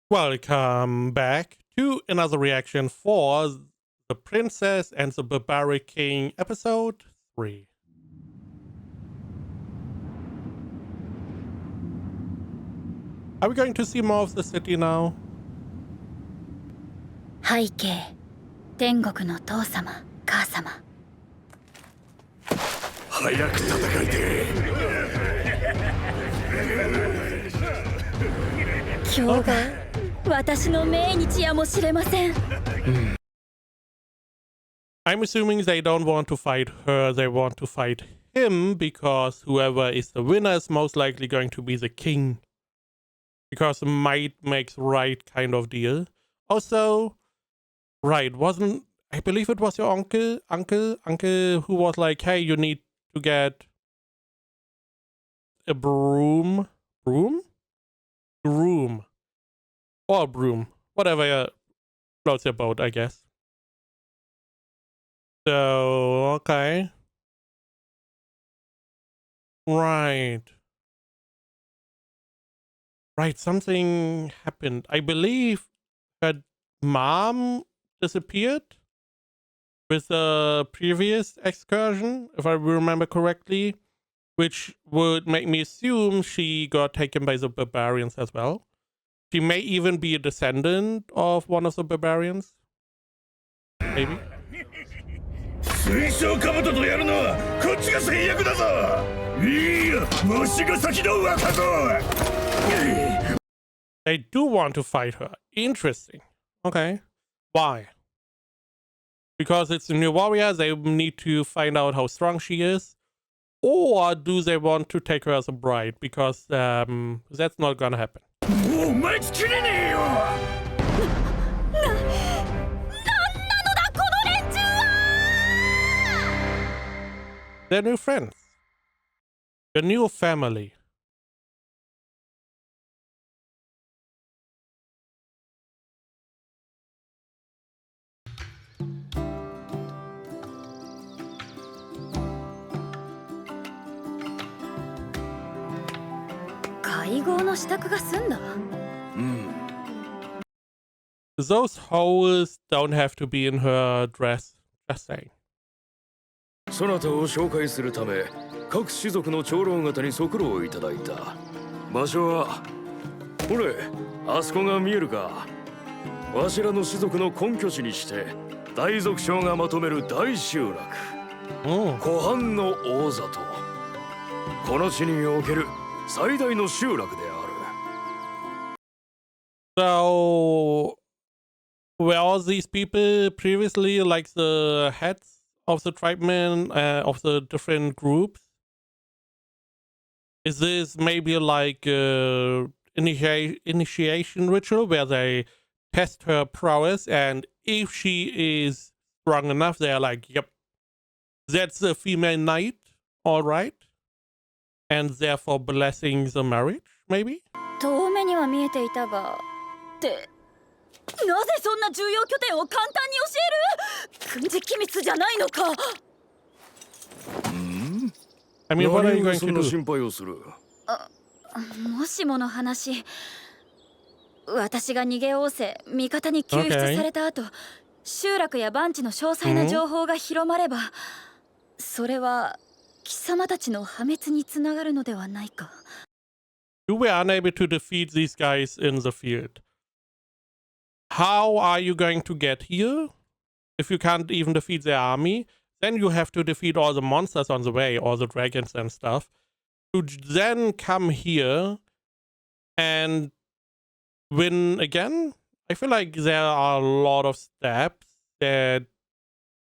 Welcome back to another reaction for The Princess and the Barbaric King, episode 3. Are we going to see more of the city now? 背景天国の父様母様早く戦いて今日が私の命日やもしれません I'm assuming they don't want to fight her, they want to fight him, because whoever is the winner is most likely going to be the king. Because might makes right kind of deal. Also, right, I believe it was your uncle who was like, hey, you need to get a broom, or broom, whatever floats your boat, I guess. So, okay. Right, something happened. I believe her mom disappeared with the previous excursion, if I remember correctly, which would make me assume she got taken by the barbarians as well. She may even be a descendant of one of the barbarians. Maybe. 水晶兜とやるのはこっちが先約だぞいいやわしが先の若ぞ They do want to fight her. Interesting. Okay. Why? Because it's a new warrior, they need to find out how strong she is. Or do they want to take her as a bride? Because that's not gonna happen. もう待ちきれねえよ They're new friends. A new family. Those holes don't have to be in her dress. Just saying. そなたを紹介するため各種族の長老方に足労をいただいた場所はほれあそこが見えるかわしらの種族の根拠地にして大族長がまとめる大集落湖畔の大里この地における最大の集落である So, were all these people previously like the heads of the tribesmen of the different groups? Is this maybe like initiation ritual where they test her prowess, and if she is strong enough, they're like, yep, that's a female knight, all right, and therefore blessing the marriage, maybe? 遠目には見えていたがってなぜそんな重要拠点を簡単に教える軍事機密じゃないのか I mean, what are you going to そんな do? 心配をするもしもの話私が逃げおおせ味方に救出された後、集落や番地の詳細な情報が広まれば、それは貴様たちの破滅につながるのではないか You were unable to defeat these guys in the field. How are you going to get here? If you can't even defeat their army, then you have to defeat all the monsters on the way, all the dragons and stuff, to then come here and win again. I feel like there are a lot of steps that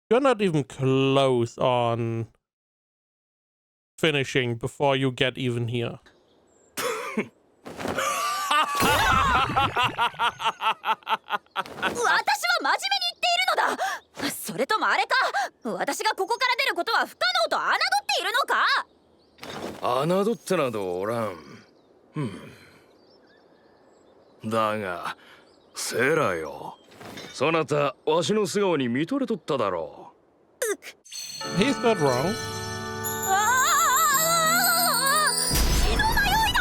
you're not even close on finishing before you get even here. 私は真面目に言っているのだそれともあれか私がここから出ることは不可能と侮っているのか侮ってなどおらんだがセラよそなたわしの素顔に見とれとっただろう He's not wrong. 血の迷いだ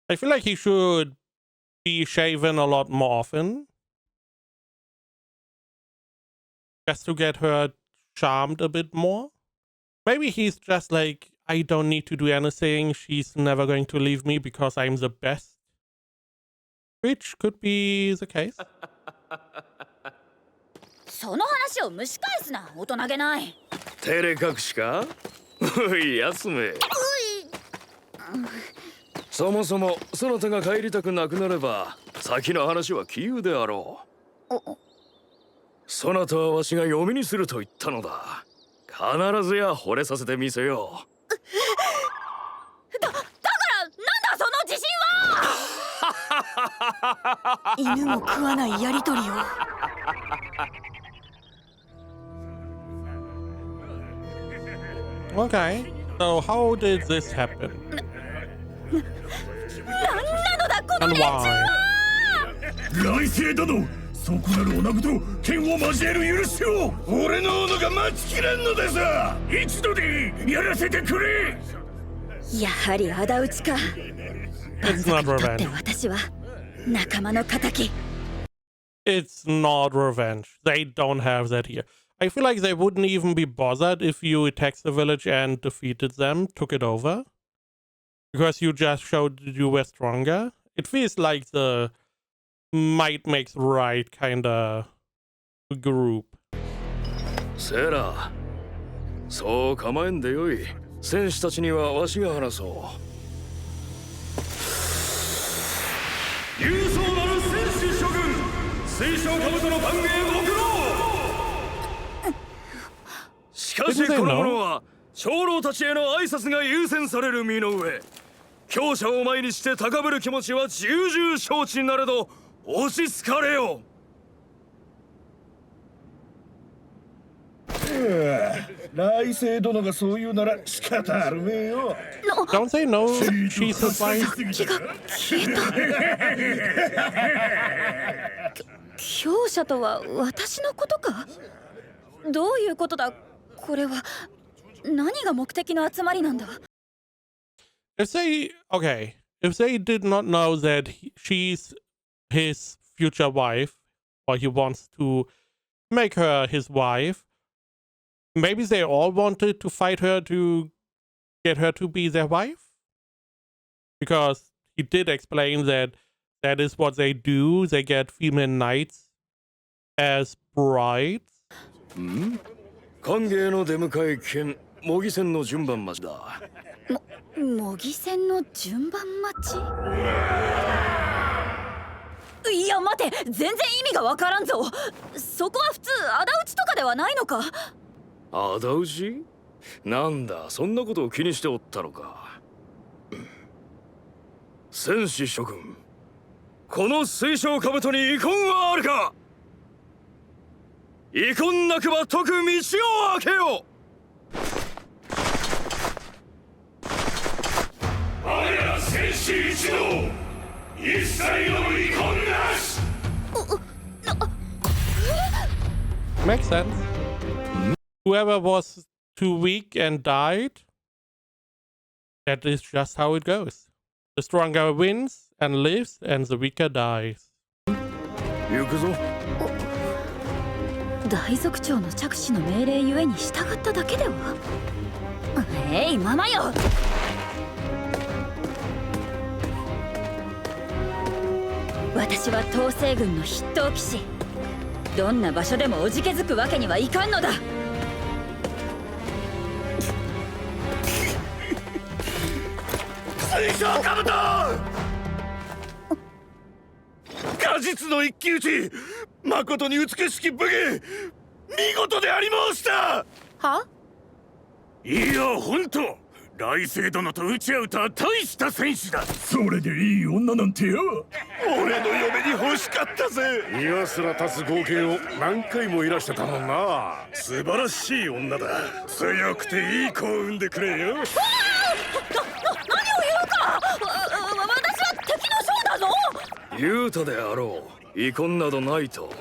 I feel like he should be shaven a lot more often. Just to get her charmed a bit more. Maybe he's just like, I don't need to do anything. She's never going to leave me because I'm the best. Which could be the case. その話を蒸し返すな、大人げない。照れ隠しか？おい、休め。そもそもそなたが帰りたくなくなれば先の話は杞憂であろう。そなたはわしが嫁にすると言ったのだ。必ずや惚れさせてみせよう。だからなんだその自信は。犬も食わないやりとりを。Okay, so how did this happen? なんなのだこの And 連中 why? は。来世殿、そこなる女子と剣を交える許しを俺の斧が待ちきれんのです。一度でいい、やらせてくれ。やはり仇討ちか。 It's not だって revenge. 私は仲間の敵。 It's not revenge. They don't have that here. I feel like they wouldn't even be bothered if you attacked the village and defeated them, took it over. Because you just showed you were stronger. It feels like the might makes right kind of group. セーラ、そう構えんでよい。戦士たちにはわしが話そう。勇壮なる戦士諸軍、水晶兜の歓迎ご苦労。しかしこの者は長老たちへの挨拶が優先される身の上、強者を前にして高ぶる気持ちは重々承知なれど押しつかれよ。来世殿がそう言うなら仕方あるめよ。Don't say no. She's his wife. 気が消えた。強者とは私のことか。どういうことだこれは。何が目的の集まりなんだ。 If they did not know that she's his future wife, or he wants to make her his wife, maybe they all wanted to fight her to get her to be their wife? Because he did explain that that is what they do. They get female knights as brides. 歓迎の出迎え兼模擬戦の順番待ちだ。模擬戦の順番待ち。いや待て、全然意味がわからんぞ。そこは普通仇討ちとかではないのか。仇討ち？なんだ、そんなことを気にしておったのか。戦士諸君、この水晶兜に遺恨はあるか。遺恨なくば解く道を開けよ。我ら戦士一同、一切の遺恨なし。Makes sense. Whoever was too weak and died, that is just how it goes. The stronger wins and lives, and the weaker dies. 行くぞ。大族長の着手の命令ゆえに従っただけでは。ママよ。私は統制軍の筆頭騎士。どんな場所でもおじけづくわけにはいかんのだ。水晶兜！果実の一騎打ち、誠に美しき武芸、見事であり申した。は？いや、本当。来世殿と打ち合うとは大した戦士だ。それでいい女なんてよ。俺の嫁に欲しかったぜ。岩すら立つ合計を何回もいらしてたもんな。素晴らしい女だ。強くていい子を産んでくれよ。何を言うか。私は敵の将だぞ。言うたであろう。遺恨などないと。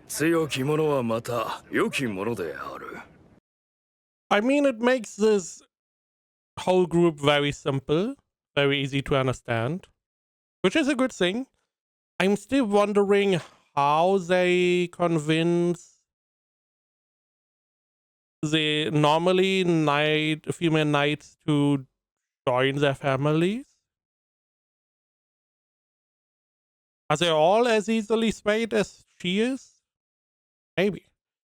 強き者はまた良き者である。I mean, it makes this whole group very simple, very easy to understand, which is a good thing. I'm still wondering how they convince the normally female knights to join their families. Are they all as easily swayed as she is? Maybe.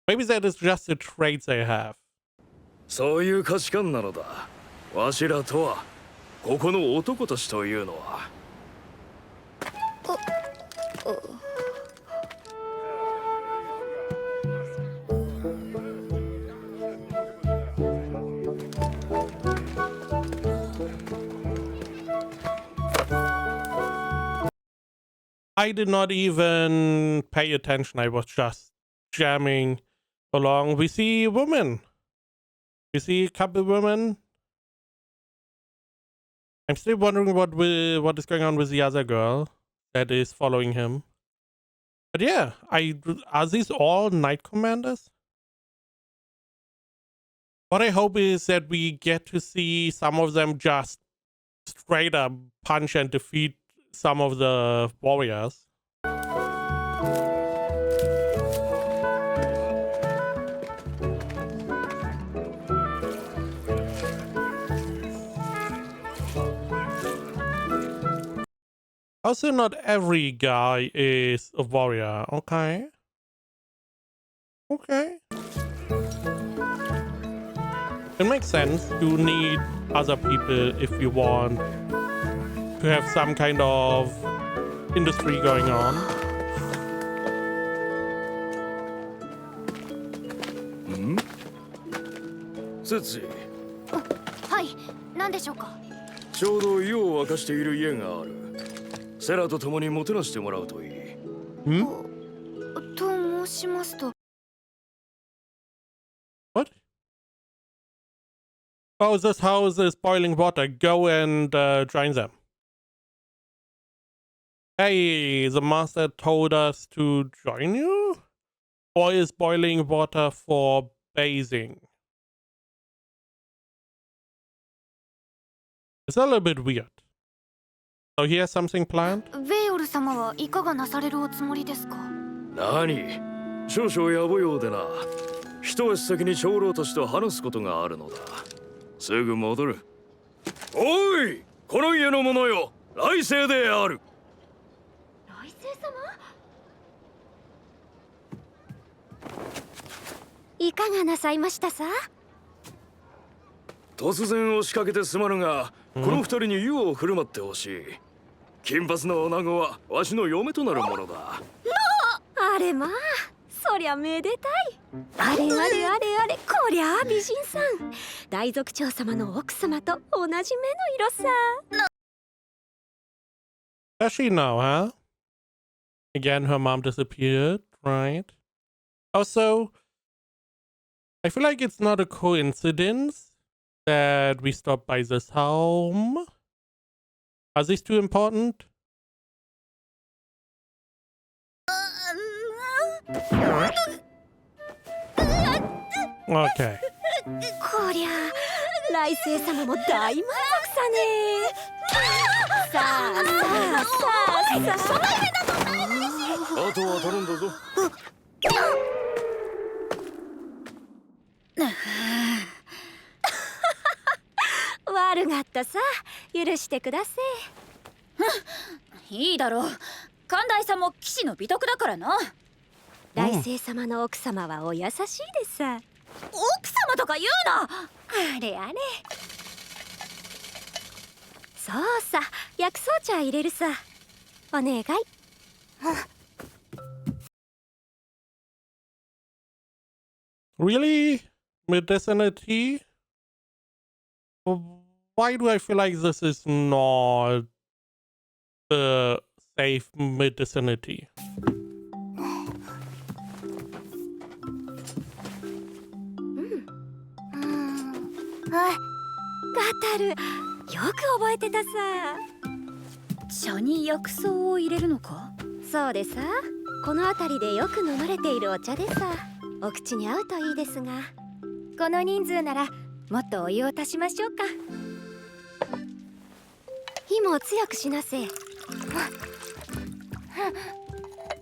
Maybe that is just a trait they have. そういう価値観なのだ。わしらとはここの男たちというのは。I did not even pay attention. I was just jamming along. We see women. We see a couple women. I'm still wondering what is going on with the other girl that is following him. But yeah, are these all knight commanders? What I hope is that we get to see some of them just straight up punch and defeat some of the warriors. Also, not every guy is a warrior. Okay. Okay. It makes sense. You need other people if you want to have some kind of industry going on. Hmm? セツジ、はい、何でしょうか。ちょうど湯を沸かしている家がある。セラと共にもてなしてもらうといい。と申しますと。What? Oh, this house is boiling water. Go and join them. Hey, the master told us to join you? Or is boiling water for bathing? It's a little bit weird. So he has something planned? ベイオル様はいかがなされるおつもりですか。何？少々野暮用でな。一足先に長老たちと話すことがあるのだ。すぐ戻る。おい！この家の者よ！来世である。来世様？いかがなさいましたさ？突然押しかけてすまぬが、この二人に湯を振る舞ってほしい。金髪の女子はわしの嫁となるものだ。あれまあ、そりゃめでたい。あれあれあれあれ、こりゃあ美人さん。大族長様の奥様と同じ目の色さ。Does she know, huh? Again, her mom disappeared, right? Also, I feel like it's not a coincidence that we stopped by this home. Are these too important? Okay. こりゃ来世様も大満足さね。さあさあさあさあ。あとは頼んだぞ。悪がったさ。許してください。いいだろう。寛大さんも騎士の美徳だからな。来世様の奥様はお優しいですさ。奥様とか言うな。あれあれ。そうさ、薬草茶入れるさ。お願い。Really? Medicinal tea? Why do I feel like this is not the safe medicinal tea? ガタル、よく覚えてたさ。茶に薬草を入れるのか。そうでさ。この辺りでよく飲まれているお茶でさ。お口に合うといいですが。この人数ならもっとお湯を足しましょうか。火も強くしなせ。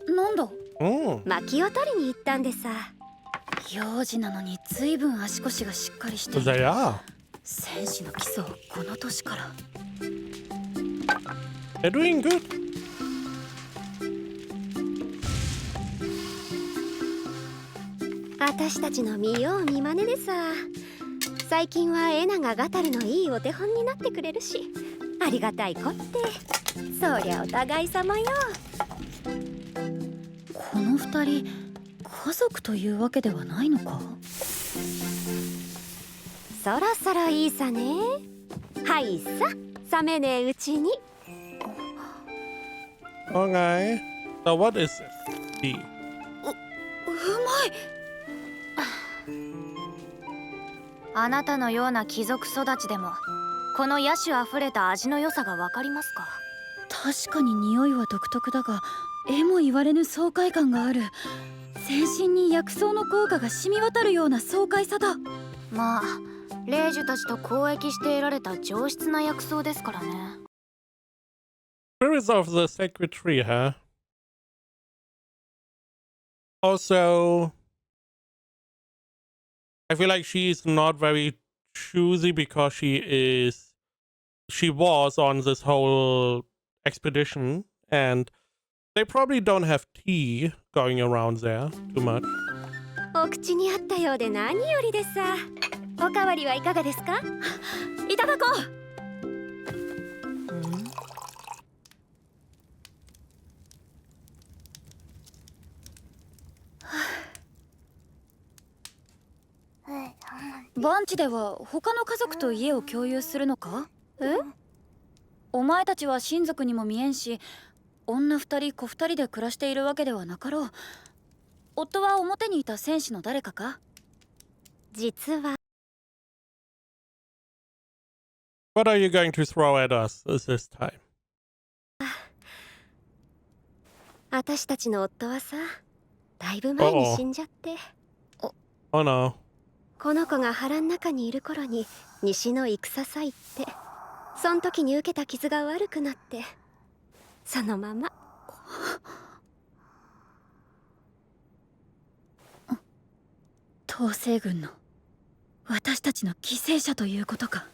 なんだ、薪を取りに行ったんでさ。幼児なのに随分足腰がしっかりしてる。 They are. 戦士の基礎をこの年から。 They're doing good. 私たちの見よう見まねでさ。最近はエナがガタルのいいお手本になってくれるし、ありがたいこって。そりゃお互い様よ。この二人家族というわけではないのか。そろそろいいさね。はいさ、冷めねえうちに。 Okay. So what is it? Tea. うまい。あなたのような貴族育ちでもこの野趣あふれた味の良さがわかりますか？確かに匂いは独特だが、絵も言われぬ爽快感がある。全身に薬草の効果が染み渡るような爽快さだ。まあ霊樹たちと交易して得られた上質な薬草ですからね。 Spirits of the sacred tree, huh? Also, I feel like she's not very choosy because she was on this whole expedition and they probably don't have tea going around there too much. お口に合ったようで何よりでさ。おかわりはいかがですか？いただこう。バンチでは他の家族と家を共有するのか？お前たちは親族にも見えんし、女二人子二人で暮らしているわけではなかろう。夫は表にいた戦士の誰かか？実は。 What are you going to throw at us this time? 私たちの夫はさ、だいぶ前に死んじゃって。 Oh no. この子が腹ん中にいる頃に西の戦さ行って、そん時に受けた傷が悪くなって、そのまま。統制軍の私たちの犠牲者ということか。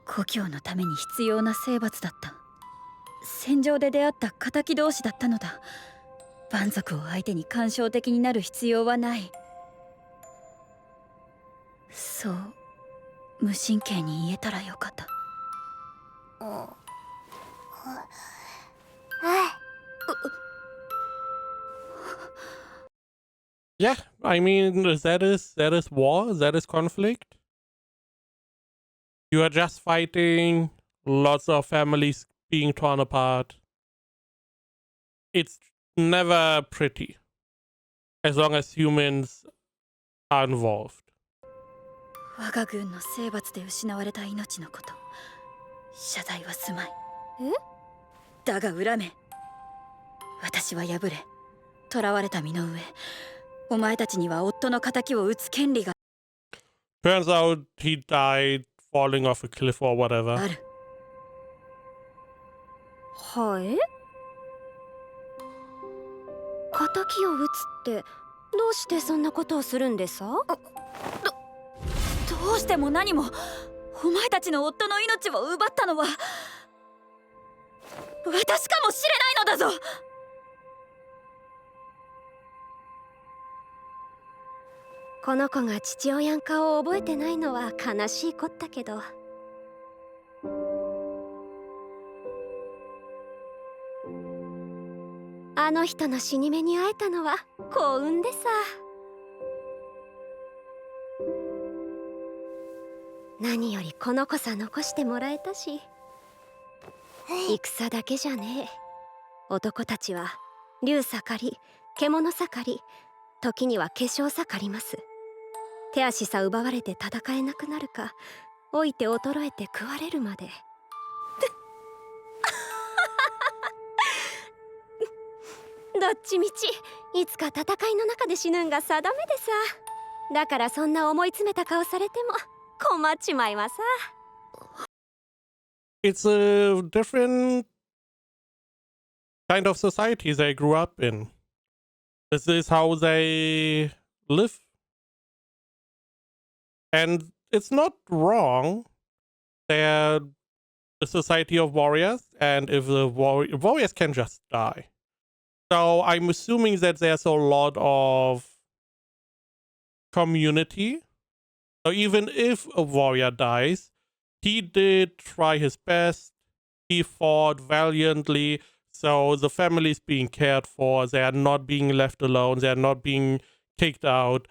故郷のために必要な征伐だった。戦場で出会った敵同士だったのだ。蛮族を相手に感傷的になる必要はない。そう無神経に言えたらよかった。Yeah, I mean that is war, that is conflict. You are just fighting, lots of families being torn apart. It's never pretty, as long as humans are involved. 我が軍の征伐で失われた命のこと、謝罪はすまい。だが恨め。私は敗れ、囚われた身の上、お前たちには夫の仇を討つ権利が Turns out he died falling off a cliff or あ whatever. る。はい。仇を討つって、どうしてそんなことをするんですか？どうしても何もお前たちの夫の命を奪ったのは私かもしれないのだぞ。この子が父親ん顔を覚えてないのは悲しいこったけど、あの人の死に目に会えたのは幸運でさ。何よりこの子さ残してもらえたし、戦だけじゃねえ。男たちは竜盛り、獣盛り、時には化粧盛ります。手足さ奪われて戦えなくなるか、老いて衰えて食われるまで。どっちみちいつか戦いの中で死ぬんが定めでさ。だからそんな思い詰めた顔されても困っちまいまさ。it's a different kind of society they grew up in. This is how they live. And it's not wrong. They're a society of warriors, and if the warriors can just die. So I'm assuming that there's a lot of community. So even if a warrior dies, he did try his best. He fought valiantly. So the family is being cared for. They are not being left alone. They are not being kicked out.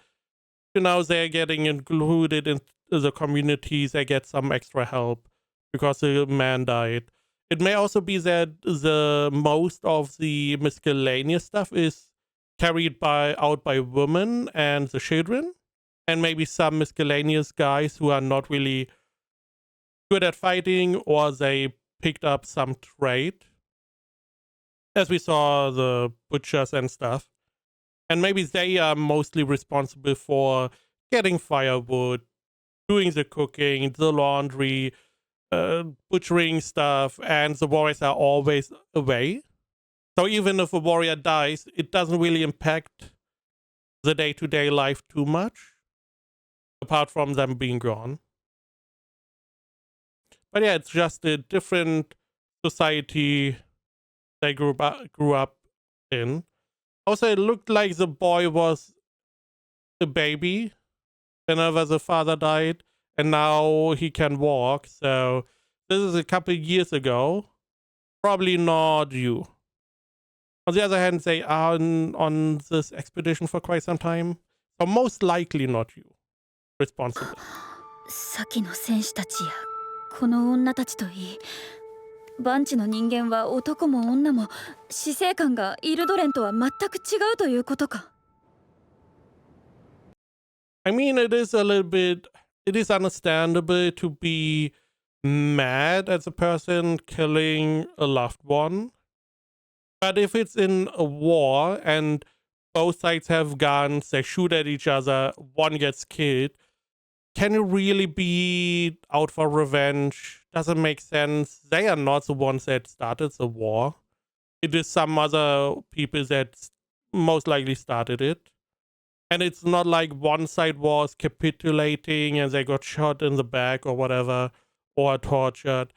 You know, they're getting included in the community. They get some extra help because the man died. It may also be that the most of the miscellaneous stuff is carried out by women and the children, and maybe some miscellaneous guys who are not really good at fighting, or they picked up some trade, as we saw the butchers and stuff. And maybe they are mostly responsible for getting firewood, doing the cooking, the laundry, butchering stuff, and the warriors are always away. So even if a warrior dies, it doesn't really impact the day-to-day life too much, apart from them being gone. But yeah, it's just a different society they grew up in. Also, it looked like the boy was a baby whenever the father died, and now he can walk. So this is a couple years ago. Probably not you. On the other hand, they are on this expedition for quite some time. So most likely not you responsible. 先の戦士たちやこの女たちといい、バンチの人間は男も女も死生観がイルドレンとは全く違うということか。I mean, it is understandable to be mad at the person killing a loved one. But if it's in a war and both sides have guns, they shoot at each other, one gets killed, can you really be out for revenge? Doesn't make sense. They are not the ones that started the war. It is some other people that most likely started it. And it's not like one side was capitulating and they got shot in the back or whatever, or tortured.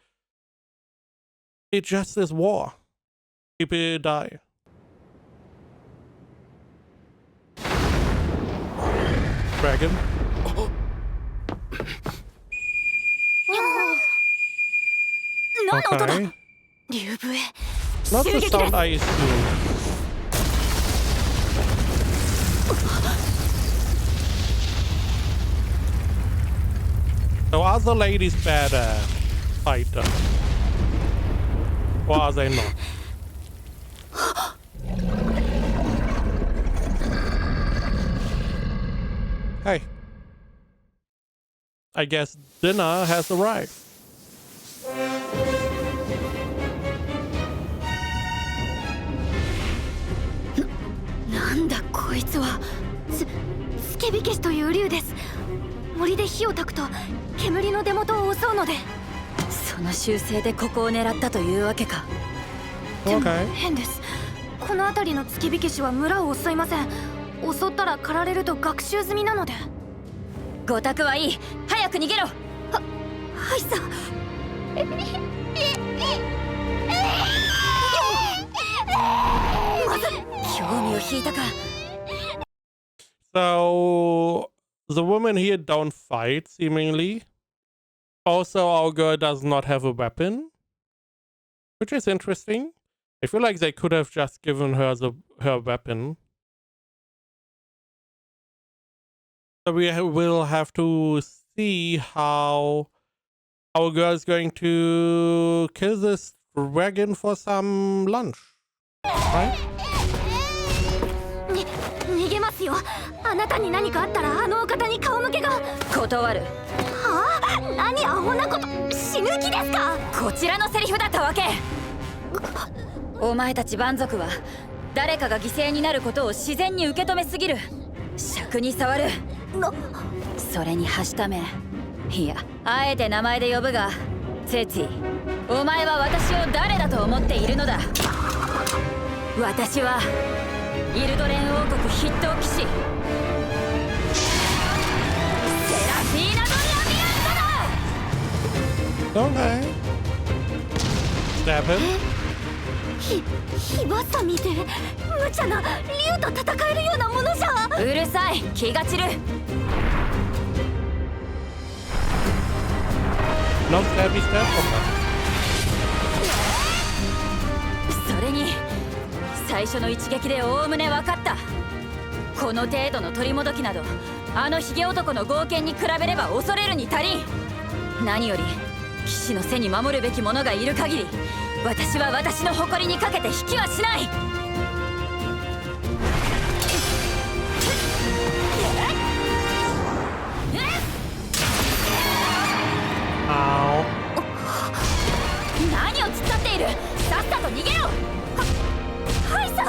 It just is war. People die. Dragon. Okay. Not the sound I assume. So are the ladies better fighters? Or are they not? Hey. I guess dinner has arrived. なんだこいつは。スケビケシという竜です。森で火を焚くと煙の出元を襲うので。その習性でここを狙ったというわけか。でも変です。この辺りの月火消しは村を襲いません。襲ったら狩られると学習済みなので。ごたくはいい。早く逃げろ。はいさ。まず興味を引いたか。So the women here don't fight, seemingly. Also, our girl does not have a weapon, which is interesting. I feel like they could have just given her her weapon. So we will have to see how our girl is going to kill this dragon for some lunch, right? 逃げますよ。あなたに何かあったらあのお方に顔向けが。断る。はあ？何アホなこと。死ぬ気ですか？こちらのセリフだったわけ。お前たち蛮族は誰かが犠牲になることを自然に受け止めすぎる。尺に触る。それにはしため、いやあえて名前で呼ぶが、ツェツィ、お前は私を誰だと思っているのだ。私はイルドレン王国筆頭騎士セラフィーナ・ド・ラミランダだ。 Okay. Stab him. 火ばさみで無茶な竜と戦えるようなものじゃ。うるさい、気が散る。 No stabby stab. Okay. それに最初の一撃でおおむね分かった。この程度の取りもどきなどあのヒゲ男の豪剣に比べれば恐れるに足りん。何より騎士の背に守るべき者がいる限り、私は私の誇りにかけて引きはしない。何を突っ立っている。さっさと逃げろ。はいさ。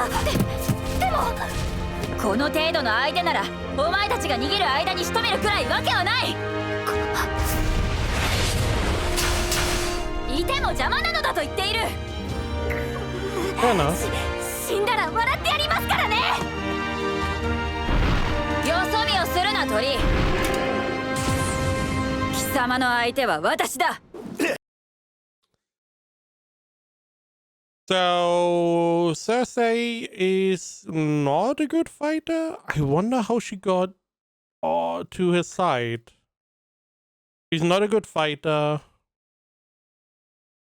でもこの程度の相手ならお前たちが逃げる間に仕留めるくらいわけはない。いても邪魔なのだと言っている。死んだら笑ってやりますからね。よそ見をするな鳥。貴様の相手は私だ。 So Cersei is not a good fighter. I wonder how she got to his side. She's not a good fighter.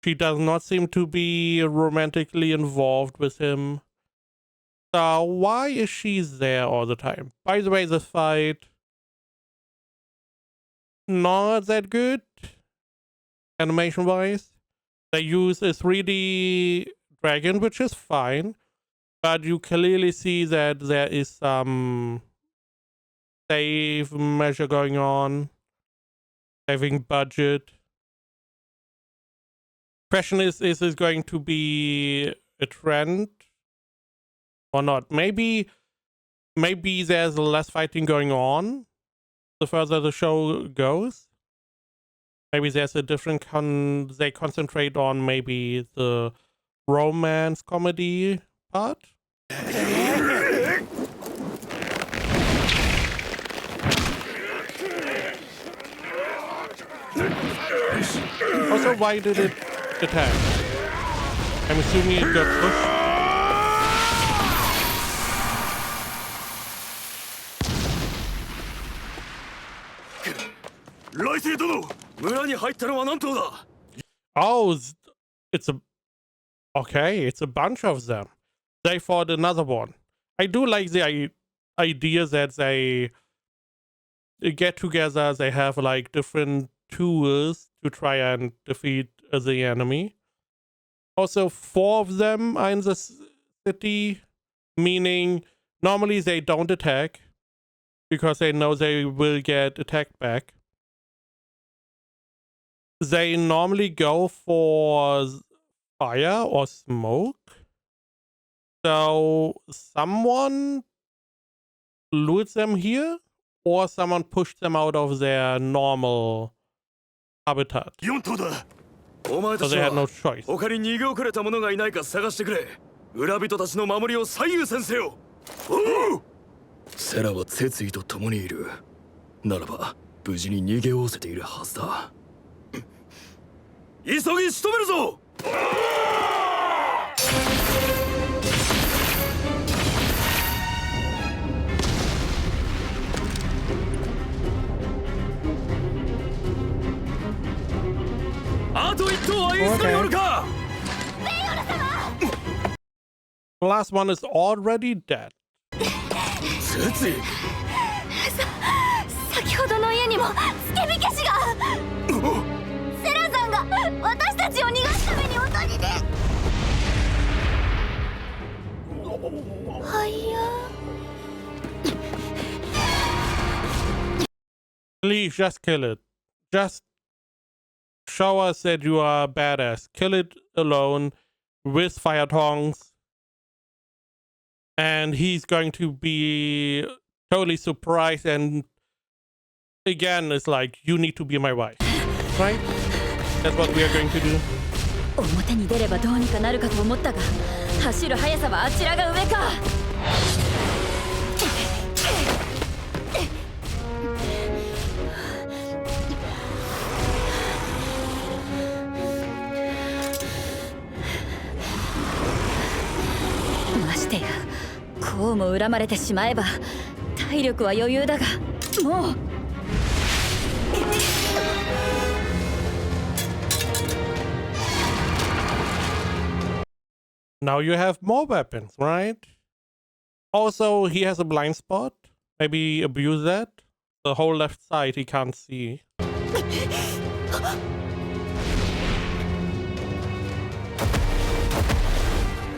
She does not seem to be romantically involved with him. So why is she there all the time? By the way, the fight not that good animation wise. They use a 3D dragon, which is fine, but you clearly see that there is some save measure going on, saving budget. Question is this going to be a trend or not? Maybe there's less fighting going on the further the show goes. Maybe there's a different they concentrate on maybe the romance comedy part. Also, why did it attack? I'm assuming it got pushed. 来世殿、村に入ったのは何頭だ。 Oh, it's a okay. It's a bunch of them. They fought another one. I do like the idea that they get together. They have like different tools to try and defeat the enemy. Also, 4 of them are in the city, meaning normally they don't attack because they know they will get attacked back. They normally go for fire or smoke. So someone lures them here, or someone pushed them out of their normal habitat. 4頭だ。お前た So ち they had は no choice. 他に逃げ遅れた者がいないか探してくれ。村人たちの守りを最優先せよ。おう。セラは節意と共にいる。ならば無事に逃げおおせているはずだ。急ぎ仕留めるぞ。あと1頭はいつにおるか。The last one is already dead. 節意。先ほどの家にもスケビ消しが。セラさんが私たちを逃がすためにおとりで。はいや。Please just kill it. Just show us that you are a badass. Kill it alone with fire tongs. And he's going to be totally surprised. And again, it's like, you need to be my wife. Right? That's what we are going to do. 表に出ればどうにかなるかと思ったが、走る速さはあちらが上か。ましてやこうも恨まれてしまえば体力は余裕だが、もうNow you have more weapons, right? Also, he has a blind spot. Maybe abuse that. The whole left side he can't see.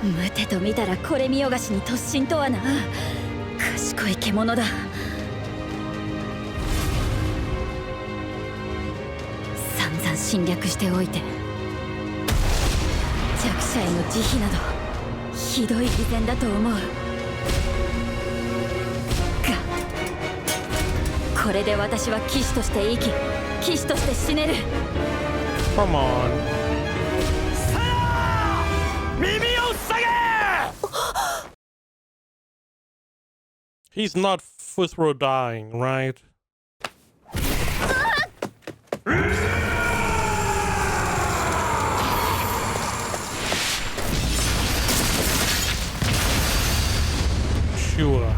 無手と見たらこれ見よがしに突進とはな。賢い獣だ。散々侵略しておいて弱者への慈悲などひどい偽善だと思うが、これで私は騎士として生き、騎士として死ねる。 Come on. 耳を塞げ He's not full through dying, right? Sure.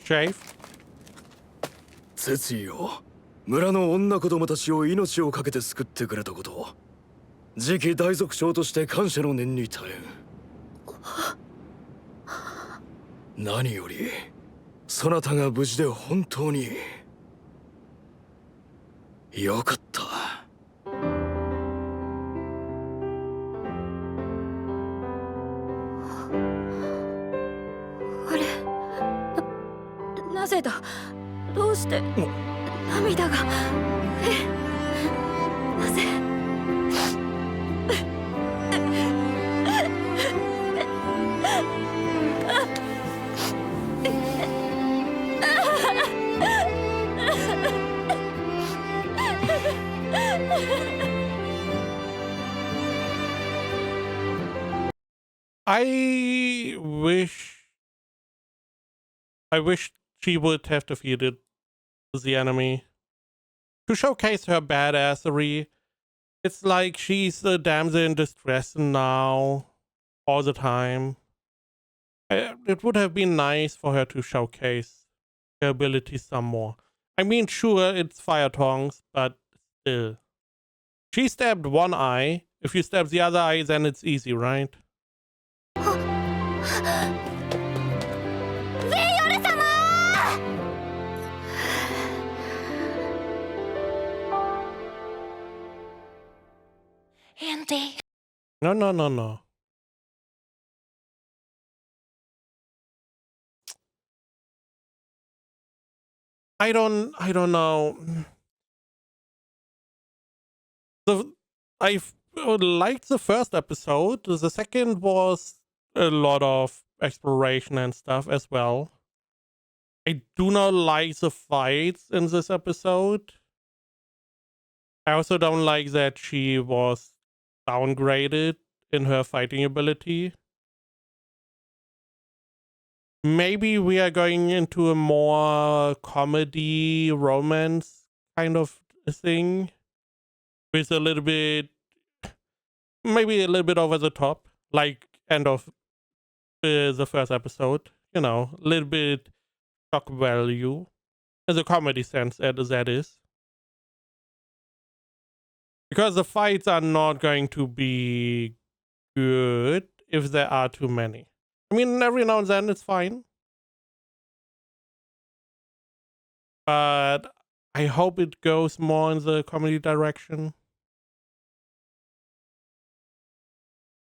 Shave? 節意よ、村の女子供たちを命を懸けて救ってくれたこと、次期大族長として感謝の念に耐えん。何よりそなたが無事で本当によかった。あれ、なぜだ、どうして涙が、なぜ。I wish she would have defeated the enemy. To showcase her badassery, it's like she's a damsel in distress now, all the time. It would have been nice for her to showcase her abilities some more. I mean, sure, it's fire tongs, but still. She stabbed one eye. If you stab the other eye, then it's easy, right? エンディ No, no, no, no. I don't know. I liked the first episode. The second was a lot of exploration and stuff as well. I do not like the fights in this episode. I also don't like that she was downgraded in her fighting ability. Maybe we are going into a more comedy romance kind of thing with a little bit, maybe a little bit over the top, like end of the first episode, you know, a little bit shock value in the comedy sense that is. Because the fights are not going to be good if there are too many. I mean, every now and then it's fine. But I hope it goes more in the comedy direction.